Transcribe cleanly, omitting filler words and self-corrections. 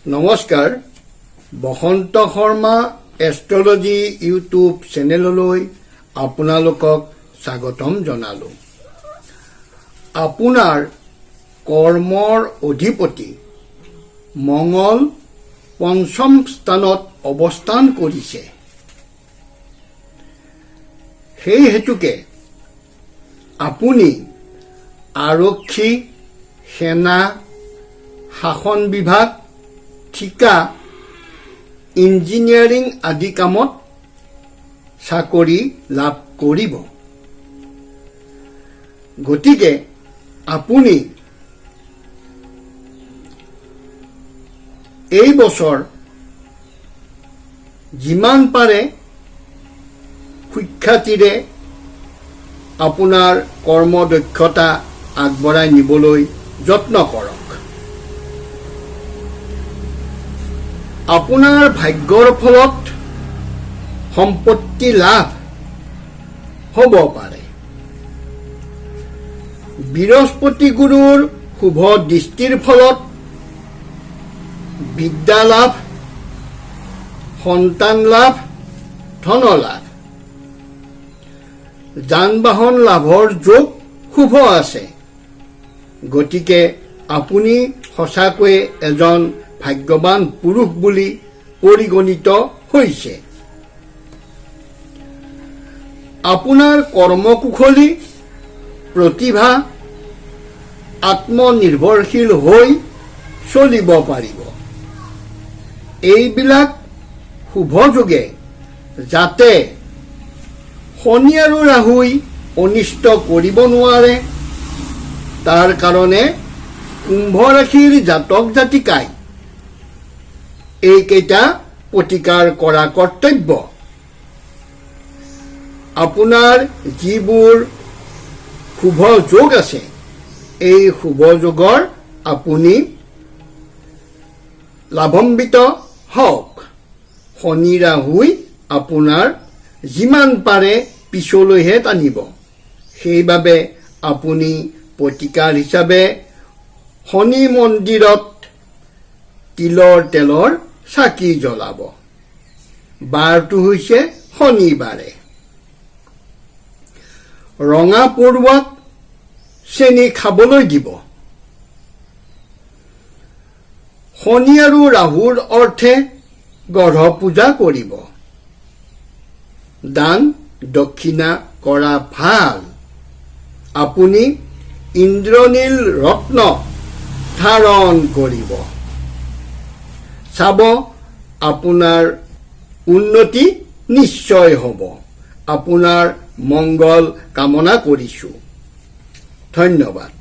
নমস্কাৰ বসন্ত Sharma astrology YouTube চেনেললৈ আপোনালোকক স্বাগতম জনালো। আপোনাৰ কৰ্মৰ অধিপতি মঙ্গল পঞ্চম স্থানত অৱস্থান কৰিছে। সেই হেতুকে আপুনি আৰক্ষী, সেনা, শাসন বিভাগ, ঠিকা, ইঞ্জিনিয়াৰিং আদি কামত চাকৰি লাভ কৰিব। গতিকে আপুনি এই বছৰ যিমান পাৰে সুখ্যাতিৰে আপোনাৰ কৰ্মদক্ষতা আগবঢ়াই নিবলৈ যত্ন কৰক। আপোনাৰ ভাগ্যৰ ফলত সম্পত্তি লাভ হ'ব পাৰে। বৃহস্পতি গুৰুৰ শুভ দৃষ্টিৰ ফলত বিদ্যা লাভ, সন্তান লাভ, ধন লাভ, যান বাহন লাভৰ যোগ শুভ আছে। গতিকে আপুনি সঁচাকৈয়ে এজন ভাগ্যৱান পুৰুষ বুলি পৰিগণিত হৈছে। আপোনাৰ কৰ্মকুশলী, প্ৰতিভা, আত্মনিৰ্ভৰশীল হৈ চলিব পাৰিব। এইবিলাক শুভ যোগে যাতে শনি আৰু ৰাহুই অনিষ্ট কৰিব নোৱাৰে, তাৰ কাৰণে কুম্ভ ৰাশিৰ জাতক জাতিকাই এইকেইটা প্ৰতিকাৰ কৰা কৰ্তব্য। আপোনাৰ যিবোৰ শুভ যোগ আছে, এই শুভ যোগৰ আপুনি লাভান্বিত হওক। শনি ৰাহুই আপোনাৰ যিমান পাৰে পিছলৈহে টানিব। সেইবাবে আপুনি প্ৰতিকাৰ হিচাপে শনি মন্দিৰত তিলৰ তেলৰ চাকি জ্বলাব। বাৰটো হৈছে শনিবাৰে। ৰঙা পৰুৱাক চেনি খাবলৈ দিব। শনি আৰু ৰাহুৰ অৰ্থে গ্ৰহ পূজা কৰিব। দান দক্ষিণা কৰা ভাল। আপুনি ইন্দ্ৰনীল ৰত্ন ধাৰণ কৰিব। চাব আপোনাৰ উন্নতি নিশ্চয় হ'ব। আপোনাৰ মংগল কামনা কৰিছোঁ। ধন্যবাদ।